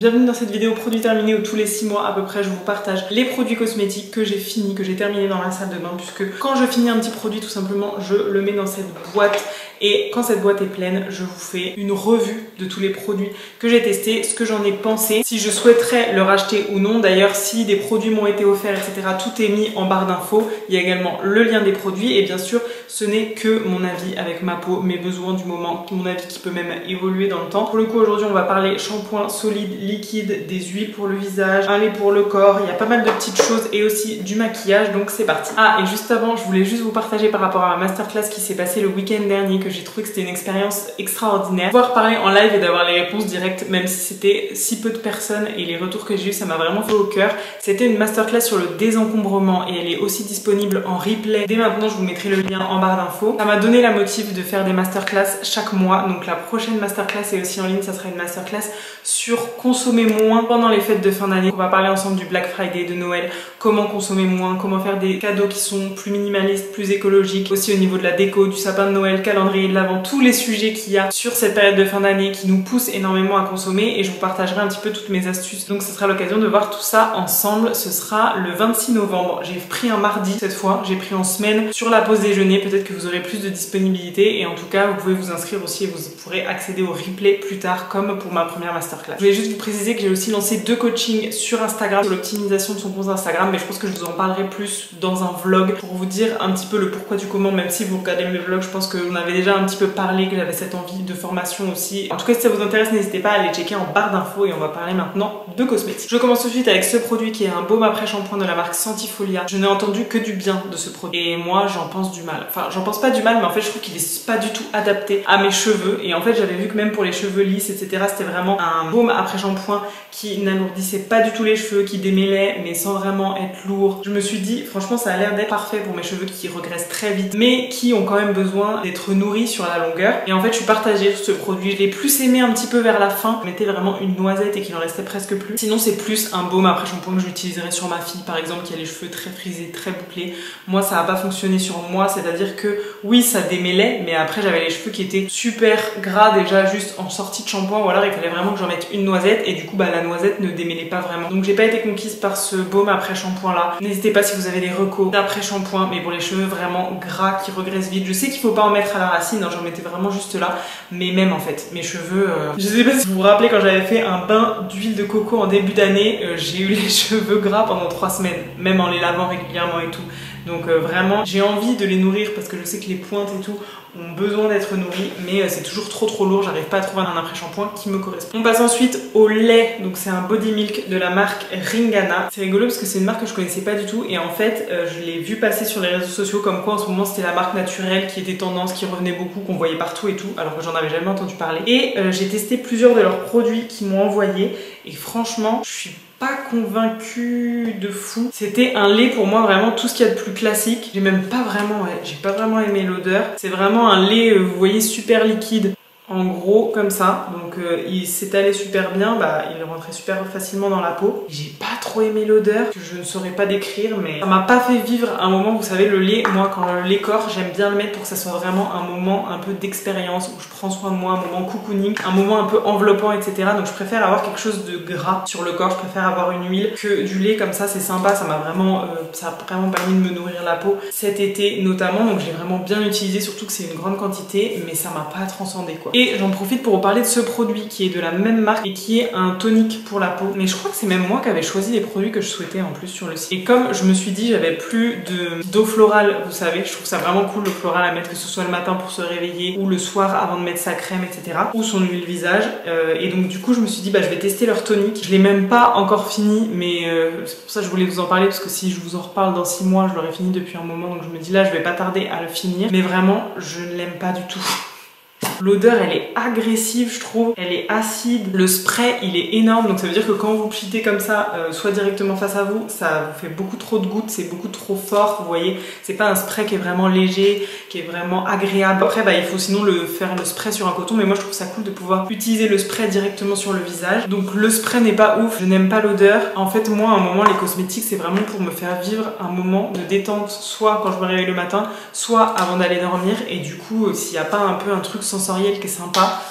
Bienvenue dans cette vidéo produit terminé où tous les 6 mois à peu près je vous partage les produits cosmétiques que j'ai fini, que j'ai terminé dans la salle de bain, puisque quand je finis un petit produit tout simplement je le mets dans cette boîte et quand cette boîte est pleine je vous fais une revue de tous les produits que j'ai testés, ce que j'en ai pensé, si je souhaiterais le racheter ou non. D'ailleurs si des produits m'ont été offerts etc, tout est mis en barre d'infos, il y a également le lien des produits et bien sûr ce n'est que mon avis avec ma peau, mes besoins du moment, mon avis qui peut même évoluer dans le temps. Pour le coup aujourd'hui on va parler shampoing solide, liquide, des huiles pour le visage, un lait pour le corps, il y a pas mal de petites choses et aussi du maquillage, donc c'est parti. Ah et juste avant je voulais juste vous partager par rapport à ma masterclass qui s'est passée le week-end dernier, que j'ai trouvé que c'était une expérience extraordinaire. Pouvoir parler en live et d'avoir les réponses directes même si c'était si peu de personnes, et les retours que j'ai eu ça m'a vraiment fait au cœur. C'était une masterclass sur le désencombrement et elle est aussi disponible en replay. Dès maintenant je vous mettrai le lien en barre d'infos. Ça m'a donné la motive de faire des masterclass chaque mois, donc la prochaine masterclass est aussi en ligne, ça sera une masterclass sur consommer moins pendant les fêtes de fin d'année. On va parler ensemble du Black Friday, de Noël, comment consommer moins, comment faire des cadeaux qui sont plus minimalistes, plus écologiques, aussi au niveau de la déco, du sapin de Noël, calendrier de l'Avent, tous les sujets qu'il y a sur cette période de fin d'année qui nous poussent énormément à consommer, et je vous partagerai un petit peu toutes mes astuces. Donc ce sera l'occasion de voir tout ça ensemble. Ce sera le 26 novembre. J'ai pris un mardi cette fois, j'ai pris en semaine sur la pause déjeuner, peut-être que vous aurez plus de disponibilité et en tout cas vous pouvez vous inscrire aussi et vous pourrez accéder au replay plus tard comme pour ma première masterclass. Je voulais juste vous préciser que j'ai aussi lancé 2 coachings sur Instagram, sur l'optimisation de son compte Instagram, mais je pense que je vous en parlerai plus dans un vlog pour vous dire un petit peu le pourquoi du comment. Même si vous regardez mes vlogs, je pense que vous en avez déjà un petit peu parlé, que j'avais cette envie de formation aussi. En tout cas si ça vous intéresse, n'hésitez pas à aller checker en barre d'infos et on va parler maintenant de cosmétiques. Je commence tout de suite avec ce produit qui est un baume après shampoing de la marque Sentifolia. Je n'ai entendu que du bien de ce produit et moi j'en pense du mal. Enfin j'en pense pas du mal, mais en fait je trouve qu'il est pas du tout adapté à mes cheveux, et en fait j'avais vu que même pour les cheveux lisses etc c'était vraiment un baume après shampoing qui n'alourdissait pas du tout les cheveux, qui démêlait mais sans vraiment être lourd. Je me suis dit franchement ça a l'air d'être parfait pour mes cheveux qui regraissent très vite mais qui ont quand même besoin d'être nourris sur la longueur, et en fait je suis partagée sur ce produit. Je l'ai plus aimé un petit peu vers la fin, je mettais vraiment une noisette et qu'il en restait presque plus. Sinon c'est plus un baume après shampoing que j'utiliserais sur ma fille par exemple qui a les cheveux très frisés, très bouclés. Moi ça n'a pas fonctionné sur moi, c'est à dire que oui ça démêlait mais après j'avais les cheveux qui étaient super gras déjà juste en sortie de shampoing, ou alors il fallait vraiment que j'en mette une noisette et du coup bah la noisette ne démêlait pas vraiment. Donc j'ai pas été conquise par ce baume après shampoing là. N'hésitez pas si vous avez des recos d'après shampoing mais pour les cheveux vraiment gras qui regraissent vite. Je sais qu'il faut pas en mettre à la racine, hein, j'en mettais vraiment juste là, mais même en fait mes cheveux je sais pas si vous vous rappelez quand j'avais fait un bain d'huile de coco en début d'année, j'ai eu les cheveux gras pendant 3 semaines même en les lavant régulièrement et tout. Donc vraiment j'ai envie de les nourrir parce que je sais que les pointes et tout ont besoin d'être nourries, mais c'est toujours trop lourd, j'arrive pas à trouver un après-shampoing qui me correspond. On passe ensuite au lait, donc c'est un body milk de la marque Ringana. C'est rigolo parce que c'est une marque que je connaissais pas du tout et en fait je l'ai vu passer sur les réseaux sociaux comme quoi en ce moment c'était la marque naturelle qui était tendance, qui revenait beaucoup, qu'on voyait partout et tout, alors que j'en avais jamais entendu parler. Et j'ai testé plusieurs de leurs produits qu'ils m'ont envoyés et franchement je suis pas convaincue de fou. C'était un lait pour moi vraiment tout ce qu'il y a de plus classique. J'ai même pas vraiment, j'ai pas vraiment aimé l'odeur. C'est vraiment un lait, vous voyez, super liquide. En gros comme ça, donc il s'étalait super bien, bah il rentrait super facilement dans la peau. J'ai pas trop aimé l'odeur, que je ne saurais pas décrire, mais ça m'a pas fait vivre un moment. Vous savez le lait, moi quand le lait corps j'aime bien le mettre pour que ça soit vraiment un moment un peu d'expérience où je prends soin de moi, un moment cocooning, un moment un peu enveloppant etc. Donc je préfère avoir quelque chose de gras sur le corps, je préfère avoir une huile que du lait comme ça, c'est sympa, ça m'a vraiment, ça a vraiment permis de me nourrir la peau cet été notamment, donc j'ai vraiment bien utilisé, surtout que c'est une grande quantité, mais ça m'a pas transcendé quoi. Et j'en profite pour vous parler de ce produit qui est de la même marque et qui est un tonique pour la peau. Mais je crois que c'est même moi qui avais choisi les produits que je souhaitais en plus sur le site. Et comme je me suis dit j'avais plus d'eau florale, vous savez, je trouve ça vraiment cool l'eau florale à mettre, que ce soit le matin pour se réveiller ou le soir avant de mettre sa crème etc. ou son huile visage. Et donc du coup je me suis dit bah je vais tester leur tonique. Je l'ai même pas encore fini mais c'est pour ça que je voulais vous en parler, parce que si je vous en reparle dans 6 mois je l'aurais fini depuis un moment, donc je me dis là je vais pas tarder à le finir. Mais vraiment je ne l'aime pas du tout. L'odeur elle est agressive je trouve, elle est acide, le spray il est énorme, donc ça veut dire que quand vous pchitez comme ça, soit directement face à vous, ça vous fait beaucoup trop de gouttes, c'est beaucoup trop fort, vous voyez, c'est pas un spray qui est vraiment léger, qui est vraiment agréable. Après bah il faut sinon faire le spray sur un coton, mais moi je trouve ça cool de pouvoir utiliser le spray directement sur le visage. Donc le spray n'est pas ouf, je n'aime pas l'odeur. En fait moi à un moment les cosmétiques c'est vraiment pour me faire vivre un moment de détente, soit quand je me réveille le matin, soit avant d'aller dormir, et du coup s'il n'y a pas un peu un truc sensoriel qui est sympa,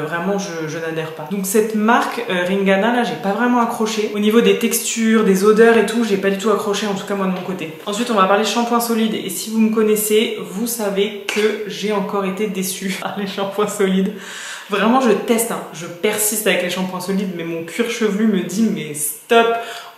vraiment je n'adhère pas. Donc cette marque Ringana là, j'ai pas vraiment accroché. Au niveau des textures, des odeurs et tout, j'ai pas du tout accroché, en tout cas moi de mon côté. Ensuite on va parler shampoing solide, et si vous me connaissez, vous savez que j'ai encore été déçue par les shampoings solides. Vraiment je teste, hein. Je persiste avec les shampoings solides, mais mon cuir chevelu me dit mais stop,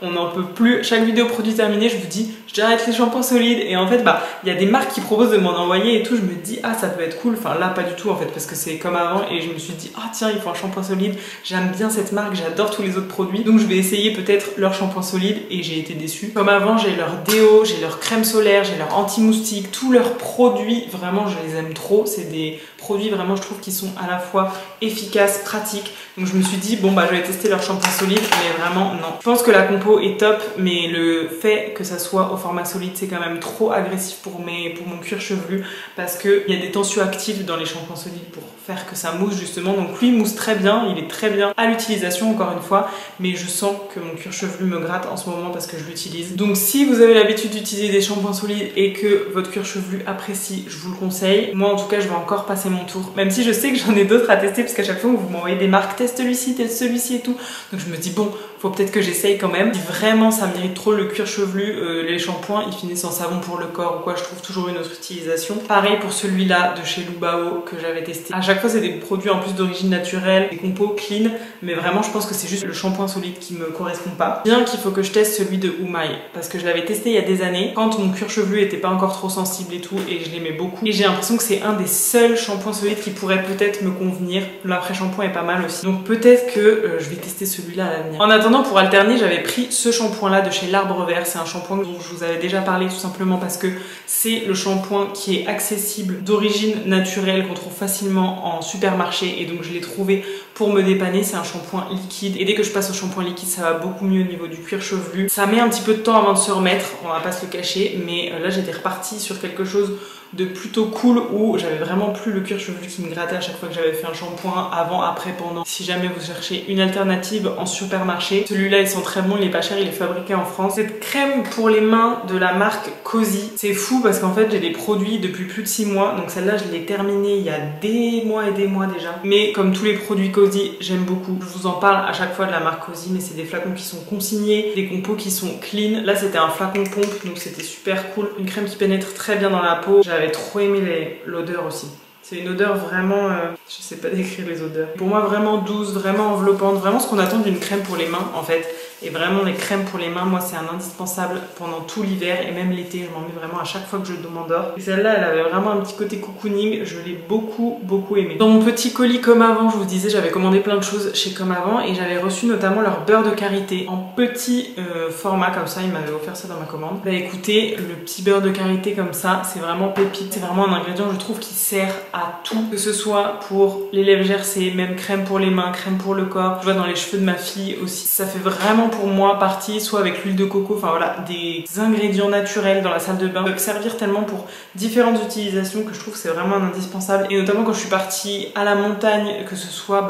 on n'en peut plus. Chaque vidéo produit terminé, je vous dis j'arrête les shampoings solides, et en fait bah il y a des marques qui proposent de m'en envoyer et tout, je me dis ah ça peut être cool, enfin là pas du tout en fait, parce que c'est comme avant, et je me suis dit ah tiens il faut un shampoing solide, j'aime bien cette marque, j'adore tous les autres produits, donc je vais essayer peut-être leur shampoing solide, et j'ai été déçue. Comme avant, j'ai leur déo, j'ai leur crème solaire, j'ai leur anti-moustique, tous leurs produits, vraiment je les aime trop, c'est des produits vraiment je trouve qui sont à la fois efficaces, pratiques, donc je me suis dit bon bah je vais tester leur shampoing solide, mais vraiment non. Je pense que la compo est top, mais le fait que ça soit au format solide c'est quand même trop agressif pour mon cuir chevelu, parce qu'il y a des tensioactifs dans les shampoings solides pour faire que ça mousse justement, donc lui mousse très bien, il est très bien à l'utilisation encore une fois, mais je sens que mon cuir chevelu me gratte en ce moment parce que je l'utilise. Donc si vous avez l'habitude d'utiliser des shampoings solides et que votre cuir chevelu apprécie, je vous le conseille. Moi en tout cas je vais encore passer mon tour, même si je sais que j'en ai d'autres à tester, parce qu'à chaque fois vous m'envoyez des marques, teste celui-ci, teste celui-ci et tout, donc je me dis bon faut peut-être que j'essaye quand même. Si vraiment ça m'irrite trop le cuir chevelu, les shampoings ils finissent en savon pour le corps ou quoi, je trouve toujours une autre utilisation. Pareil pour celui-là de chez Lubao que j'avais testé. À chaque fois c'est des produits en plus d'origine naturelle, des compos clean, mais vraiment je pense que c'est juste le shampoing solide qui me correspond pas. Bien qu'il faut que je teste celui de Umai, parce que je l'avais testé il y a des années, quand mon cuir chevelu était pas encore trop sensible et tout, et je l'aimais beaucoup. Et j'ai l'impression que c'est un des seuls shampoings solides qui pourrait peut-être me convenir. L'après-shampoing est pas mal aussi. Donc peut-être que je vais tester celui-là à l'avenir. En attendant, pour alterner, j'avais pris ce shampoing là de chez l'Arbre Vert. C'est un shampoing dont je vous avais déjà parlé, tout simplement parce que c'est le shampoing qui est accessible, d'origine naturelle, qu'on trouve facilement en supermarché, et donc je l'ai trouvé pour me dépanner. C'est un shampoing liquide, et dès que je passe au shampoing liquide ça va beaucoup mieux au niveau du cuir chevelu. Ça met un petit peu de temps avant de se remettre, on va pas se le cacher, mais là j'étais repartie sur quelque chose de plutôt cool, où j'avais vraiment plus le cuir chevelu qui me grattait à chaque fois que j'avais fait un shampoing, avant, après, pendant. Si jamais vous cherchez une alternative en supermarché, celui-là il sent très bon, il est pas cher, il est fabriqué en France. Cette crème pour les mains de la marque Cozy, c'est fou parce qu'en fait j'ai des produits depuis plus de 6 mois, donc celle-là je l'ai terminée il y a des mois et des mois déjà, mais comme tous les produits Cozy, j'aime beaucoup. Je vous en parle à chaque fois de la marque Cozy, mais c'est des flacons qui sont consignés, des compos qui sont clean. Là c'était un flacon pompe, donc c'était super cool, une crème qui pénètre très bien dans la peau. J'avais trop aimé l'odeur aussi. C'est une odeur vraiment, je sais pas décrire les odeurs. Pour moi vraiment douce, vraiment enveloppante, vraiment ce qu'on attend d'une crème pour les mains en fait. Et vraiment les crèmes pour les mains, moi c'est un indispensable pendant tout l'hiver, et même l'été, je m'en mets vraiment à chaque fois que je m'endors. Et celle-là elle avait vraiment un petit côté cocooning, je l'ai beaucoup aimé. Dans mon petit colis Comme Avant, je vous disais, j'avais commandé plein de choses chez Comme Avant, et j'avais reçu notamment leur beurre de karité en petit format comme ça, ils m'avaient offert ça dans ma commande. Bah écoutez, le petit beurre de karité comme ça, c'est vraiment pépite, c'est vraiment un ingrédient je trouve qui sert à tout, que ce soit pour les lèvres gercées, même crème pour les mains, crème pour le corps, je vois dans les cheveux de ma fille aussi. Ça fait vraiment pour moi partie, soit avec l'huile de coco, enfin voilà, des ingrédients naturels dans la salle de bain, peuvent servir tellement pour différentes utilisations que je trouve que c'est vraiment un indispensable. Et notamment quand je suis partie à la montagne, que ce soit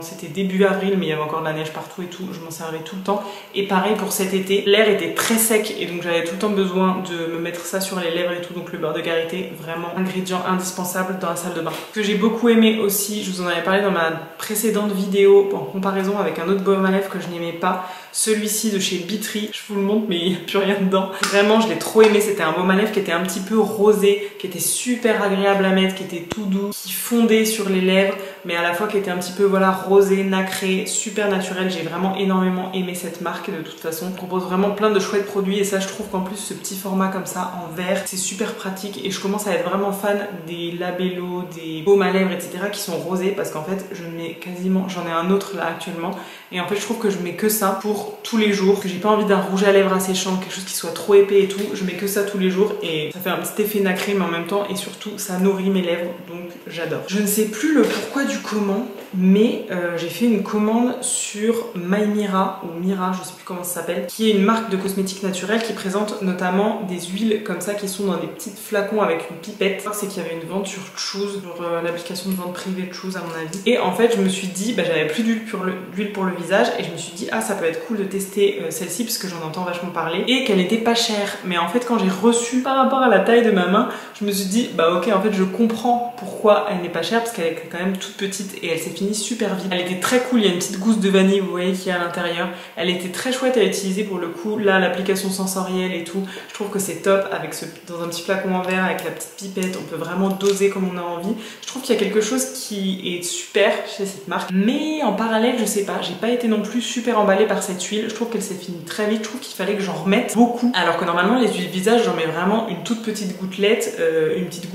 c'était début avril, mais il y avait encore de la neige partout et tout, je m'en servais tout le temps. Et pareil pour cet été, l'air était très sec, et donc j'avais tout le temps besoin de me mettre ça sur les lèvres et tout, donc le beurre de karité, vraiment ingrédient indispensable dans la salle de bain. Ce que j'ai beaucoup aimé aussi, je vous en avais parlé dans ma précédente vidéo en comparaison avec un autre baume à lèvres que je n'aimais pas, celui-ci de chez Bitry, je vous le montre mais il n'y a plus rien dedans. Vraiment je l'ai trop aimé, c'était un baume à lèvres qui était un petit peu rosé, qui était super agréable à mettre, qui était tout doux, qui fondait sur les lèvres, mais à la fois qui était un petit peu voilà rosé, nacré, super naturel. J'ai vraiment énormément aimé cette marque. De toute façon, on propose vraiment plein de chouettes produits, et ça je trouve qu'en plus ce petit format comme ça en verre, c'est super pratique, et je commence à être vraiment fan des labellos, des baumes à lèvres etc qui sont rosés, parce qu'en fait je mets quasiment, j'en ai un autre là actuellement, et en fait je trouve que je mets que ça pour tous les jours, que j'ai pas envie d'un rouge à lèvres asséchant, quelque chose qui soit trop épais et tout, je mets que ça tous les jours, et ça fait un petit effet nacré, mais en même temps, et surtout ça nourrit mes lèvres, donc j'adore. Je ne sais plus le pourquoi du comment, mais j'ai fait une commande sur Mymira, ou Mira, je sais plus comment ça s'appelle, qui est une marque de cosmétiques naturels qui présente notamment des huiles comme ça qui sont dans des petits flacons avec une pipette. C'est qu'il y avait une vente sur Choose, sur l'application de vente privée de Choose à mon avis. Et en fait je me suis dit, j'avais plus d'huile pour le visage, et je me suis dit ah ça peut être cool de tester celle-ci parce que j'en entends vachement parler, et qu'elle n'était pas chère. Mais en fait quand j'ai reçu par rapport à la taille de ma main, je me suis dit bah ok, en fait je comprends pourquoi elle n'est pas chère, parce qu'elle est quand même toute petite et elle s'est finie super vite. Elle était très cool, il y a une petite gousse de vanille, vous voyez, qui est à l'intérieur. Elle était très chouette à utiliser pour le coup. Là, l'application sensorielle et tout, je trouve que c'est top avec dans un petit flacon en verre avec la petite pipette. On peut vraiment doser comme on a envie. Je trouve qu'il y a quelque chose qui est super chez cette marque. Mais en parallèle, je sais pas, j'ai pas été non plus super emballée par cette huile. Je trouve qu'elle s'est finie très vite. Je trouve qu'il fallait que j'en remette beaucoup. Alors que normalement, les huiles visage, j'en mets vraiment une toute petite gouttelette, une petite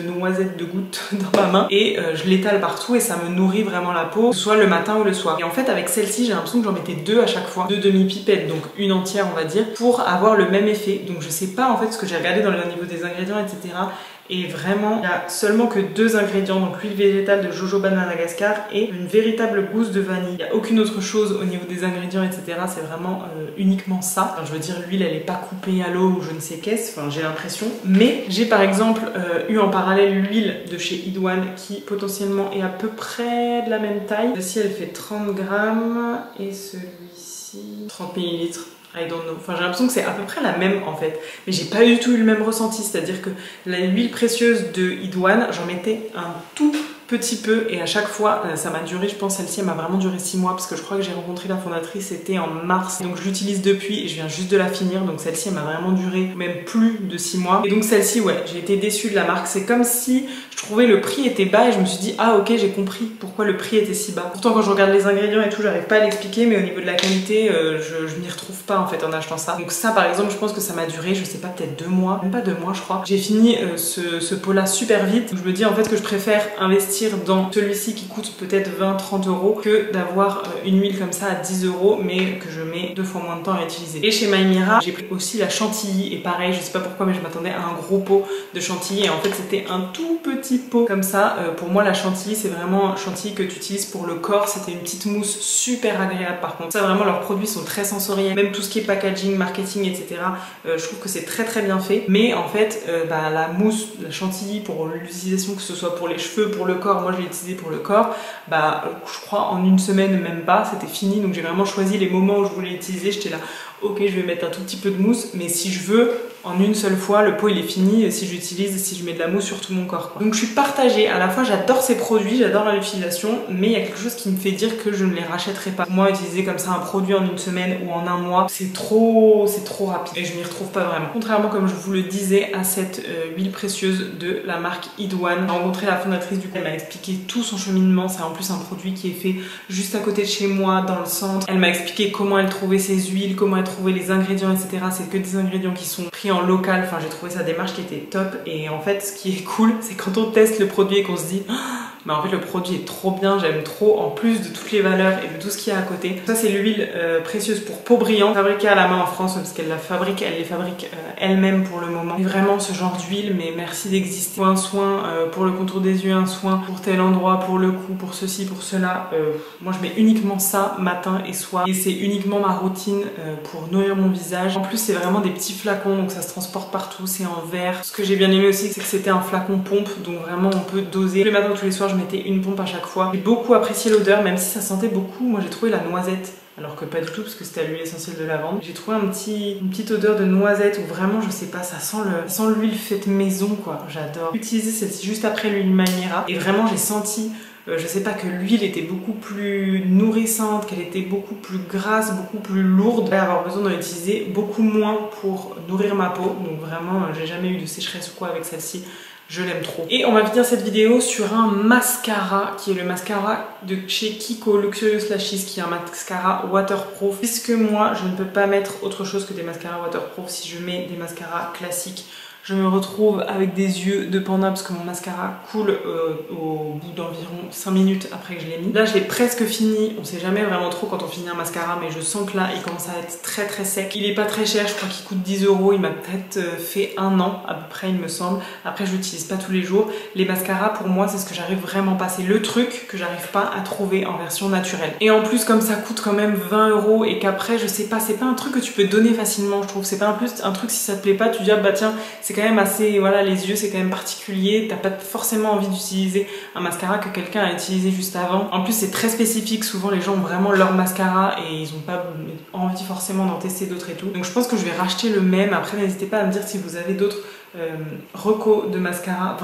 noisette de goutte dans ma main et je l'étale partout et ça me nourrit vraiment la peau, soit le matin ou le soir. Et en fait, avec celle-ci, j'ai l'impression que j'en mettais deux à chaque fois, deux demi-pipettes, donc une entière, on va dire, pour avoir le même effet. Donc je sais pas en fait ce que j'ai regardé dans le niveau des ingrédients, etc. Et vraiment, il n'y a seulement que 2 ingrédients, donc l'huile végétale de jojoba de Madagascar et une véritable gousse de vanille. Il n'y a aucune autre chose au niveau des ingrédients, etc. C'est vraiment uniquement ça. Enfin, je veux dire, l'huile, elle n'est pas coupée à l'eau ou je ne sais qu'est-ce, enfin j'ai l'impression. Mais j'ai par exemple eu en parallèle l'huile de chez Idouane qui potentiellement est à peu près de la même taille. Celle-ci, elle fait 30 grammes et celui-ci 30 millilitres. I don't know. Enfin, j'ai l'impression que c'est à peu près la même en fait, mais j'ai pas du tout eu le même ressenti, c'est-à-dire que l'huile précieuse de Idouane, j'en mettais un tout petit peu et à chaque fois ça m'a duré, je pense celle-ci elle m'a vraiment duré 6 mois parce que je crois que j'ai rencontré la fondatrice c'était en mars, donc je l'utilise depuis et je viens juste de la finir, donc celle-ci elle m'a vraiment duré même plus de 6 mois et donc celle-ci ouais, j'ai été déçue de la marque. C'est comme si je trouvais le prix était bas et je me suis dit ah ok, j'ai compris pourquoi le prix était si bas. Pourtant quand je regarde les ingrédients et tout, j'arrive pas à l'expliquer, mais au niveau de la qualité je m'y retrouve pas en fait en achetant ça. Donc ça par exemple, je pense que ça m'a duré, je sais pas, peut-être 2 mois, même pas 2 mois je crois. J'ai fini ce pot là super vite, donc je me dis en fait que je préfère investir dans celui-ci qui coûte peut-être 20-30 € que d'avoir une huile comme ça à 10 € mais que je mets 2 fois moins de temps à utiliser. Et chez Maïmira, j'ai pris aussi la chantilly et pareil, je sais pas pourquoi mais je m'attendais à un gros pot de chantilly et en fait c'était un tout petit pot comme ça. Pour moi la chantilly c'est vraiment chantilly que tu utilises pour le corps, c'était une petite mousse super agréable par contre. Ça vraiment leurs produits sont très sensoriels, même tout ce qui est packaging, marketing etc. Je trouve que c'est très bien fait, mais en fait la mousse, la chantilly pour l'utilisation que ce soit pour les cheveux, pour le corps, moi je l'ai utilisé pour le corps, je crois en une semaine même pas, c'était fini, donc j'ai vraiment choisi les moments où je voulais l'utiliser, j'étais là ok je vais mettre un tout petit peu de mousse, mais si je veux en une seule fois le pot il est fini si j'utilise, si je mets de la mousse sur tout mon corps quoi. Donc je suis partagée, à la fois j'adore ces produits, j'adore l'utilisation, mais il y a quelque chose qui me fait dire que je ne les rachèterai pas. Pour moi utiliser comme ça un produit en une semaine ou en un mois c'est trop rapide et je m'y retrouve pas vraiment. Contrairement comme je vous le disais à cette huile précieuse de la marque Idouane. J'ai rencontré la fondatrice du coup, elle m'a expliqué tout son cheminement, c'est en plus un produit qui est fait juste à côté de chez moi dans le centre. Elle m'a expliqué comment elle trouvait ses huiles, comment elle trouvait les ingrédients etc. C'est que des ingrédients qui sont pris en local, enfin j'ai trouvé sa démarche qui était top et en fait ce qui est cool c'est quand on teste le produit et qu'on se dit mais en fait le produit est trop bien, j'aime trop en plus de toutes les valeurs et de tout ce qu'il y a à côté. Ça c'est l'huile précieuse pour peau brillante, fabriquée à la main en France parce qu'elle les fabrique elle-même pour le moment. Et vraiment ce genre d'huile, mais merci d'exister. Un soin pour le contour des yeux, un soin pour tel endroit, pour le cou, pour ceci, pour cela. Moi je mets uniquement ça matin et soir et c'est uniquement ma routine pour nourrir mon visage. En plus c'est vraiment des petits flacons donc ça se transporte partout, c'est en verre. Ce que j'ai bien aimé aussi c'est que c'était un flacon pompe donc vraiment on peut doser. Tous les matins, tous les soirs je mettais une pompe à chaque fois. J'ai beaucoup apprécié l'odeur même si ça sentait beaucoup. Moi j'ai trouvé la noisette, alors que pas du tout parce que c'était à l'huile essentielle de lavande. J'ai trouvé une petite odeur de noisette où vraiment je sais pas, ça sent l'huile faite maison quoi, j'adore. J'ai utilisé celle-ci juste après l'huile Maïmira et vraiment j'ai senti je sais pas, que l'huile était beaucoup plus nourrissante, qu'elle était beaucoup plus grasse, beaucoup plus lourde. Je vais avoir besoin d'en utiliser beaucoup moins pour nourrir ma peau. Donc vraiment, j'ai jamais eu de sécheresse ou quoi avec celle-ci. Je l'aime trop. Et on va finir cette vidéo sur un mascara qui est le mascara de chez Kiko Luxurious Lashes, qui est un mascara waterproof. Puisque moi, je ne peux pas mettre autre chose que des mascaras waterproof. Si je mets des mascaras classiques, je me retrouve avec des yeux de panda parce que mon mascara coule au bout d'environ 5 minutes après que je l'ai mis. Là je l'ai presque fini, on sait jamais vraiment trop quand on finit un mascara, mais je sens que là il commence à être très sec. Il est pas très cher, je crois qu'il coûte 10 €, il m'a peut-être fait 1 an à peu près il me semble. Après je l'utilise pas tous les jours. Les mascaras pour moi c'est ce que j'arrive vraiment pas, c'est le truc que j'arrive pas à trouver en version naturelle. Et en plus comme ça coûte quand même 20 € et qu'après je sais pas, c'est pas un truc que tu peux donner facilement je trouve. C'est pas en plus un truc si ça te plaît pas tu dis ah bah tiens c'est quand même assez, voilà les yeux c'est quand même particulier, t'as pas forcément envie d'utiliser un mascara que quelqu'un a utilisé juste avant. En plus c'est très spécifique, souvent les gens ont vraiment leur mascara et ils ont pas envie forcément d'en tester d'autres et tout. Donc je pense que je vais racheter le même. Après n'hésitez pas à me dire si vous avez d'autres recos de mascara,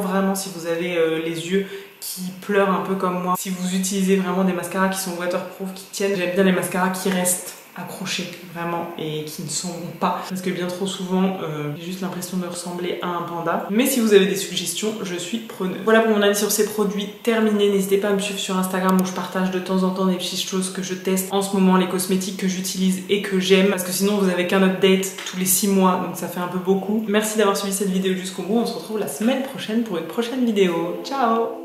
vraiment si vous avez les yeux qui pleurent un peu comme moi. Si vous utilisez vraiment des mascaras qui sont waterproof, qui tiennent, j'aime bien les mascaras qui restent accrochés vraiment et qui ne sont pas, parce que bien trop souvent j'ai juste l'impression de ressembler à un panda. Mais si vous avez des suggestions, je suis preneuse. Voilà pour mon avis sur ces produits terminé. N'hésitez pas à me suivre sur Instagram où je partage de temps en temps des petites choses que je teste en ce moment, les cosmétiques que j'utilise et que j'aime, parce que sinon vous avez qu'un update tous les 6 mois, donc ça fait un peu beaucoup. Merci d'avoir suivi cette vidéo jusqu'au bout. On se retrouve la semaine prochaine pour une prochaine vidéo. Ciao!